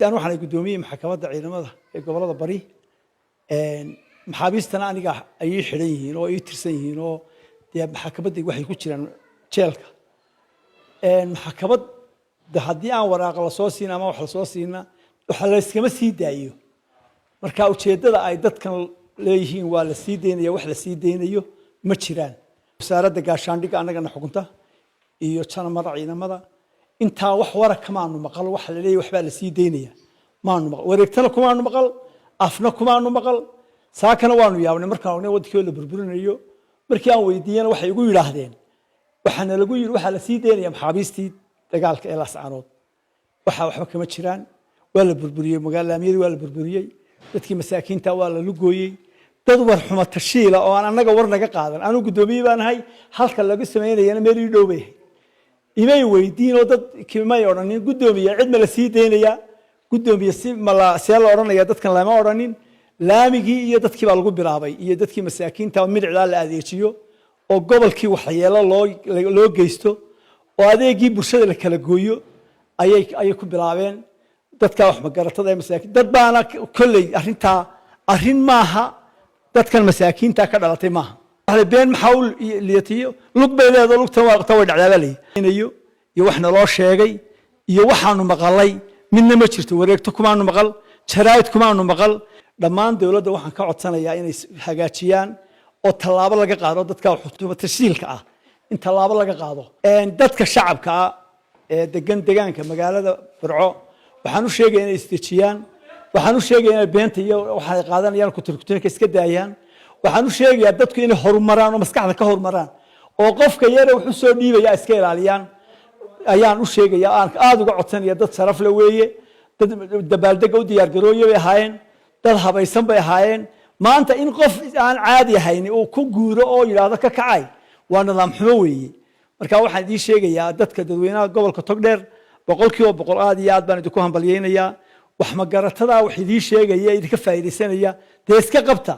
أنا waxaan gudoomiye maxkamadda ciidamada ee gobolada bari maxaabiistana aniga ay xiran yihiin oo ay tirsan yihiin oo maxkamadda waxay ku jiraan jeelka maxkamadda haddii aan waraaq la soo siin ama wax la soo siina waxa la iskama sii daayo marka ujeedada ay dadkan leeyihiin waa la sii deynaya wax la sii deynayo ma jiraan wasaaradda gaashaandhigga anagana xukunta iyo janamada ciidamada inta wax wara kamaanu maqal wax la leeyahay waxba la sii deynaya maanu maqal wareegtana kumaanu maqal afna kumaanu maqal saakana waanu yaabnay markaan ognay wadkii la burburinayo markii aan weydiiyana waxay igu yiraahdeen waxana lagu yiri waxa la sii deynaya maxaabiistii dagaalka ee Laascaanood waxa waxba kama jiraan waa la burburiyay magaalamiyada waa la burburiyay dadkii masaakiinta waa la lugooyay dad war xumo tashiila oo aan anaga war naga qaadan anu gudoomiye baan ahay halka laga sameeyayna meel ii dhowbay imay weydiin oo dad kimay oranin gudoomiye cid ma la sii deynaya gudoomiye si ma la seel oranaya dadkan lama oranin laamigii iyo dadkii baa lagu bilaabay iyo dadkii masaakiinta midcida la adeejiyo oo gobolkii waxyeelo loo geysto oo adeegii bulshada la kala gooyo ayay ku bilaabeen dadka wax magaratada ee masaakiin dad baana kulay arrin maaha dadkan masaakiinta ka dhalatay maaha waxa been maxawl liyatiyo lug beeleedo lugtan waa way dhacdaalay iyo waxna loo sheegay iyo waxaanu maqalay midna ma jirto wareegto kumaanu maqal jaraa'id kumaanu maqal dhammaan dawladda waxaan ka codsanayaa inay hagaajiyaan oo tallaabo laga qaado dadka xukuumadda tashiilka ah in tallaabo laga qaado dadka shacabka ee deegaanka magaalada Burco waxaan u sheegay inay isdejiyaan waxaan u sheegay inay beenta iyo waxa ay qaadanayaan ku turkuteeka iska daayaan waxaan u sheegayaa dadku inay horumaraan oo maskaxda ka horumaraan oo qofka yar wuxuu soo dhiibaya iska ilaaliyaan ayaan u sheegayaa aan aad uga codsanaya dad sharaf leh weeye dad dabaaldeg u diyaar garooyo bay ahaayeen dad habaysan bay ahaayeen maanta in qof aan caadi ahayn uu ku guuro oo yiraahdo ka kacay waa nidaam xumo weeye marka waxaan idin sheegayaa dadka dadweynaha gobolka Togdheer boqolkiiba boqol aad iyo aad baan idinku hambalyeynaya wax magaratada wax idin sheegaya idinka faa'iideysanaya iska qabta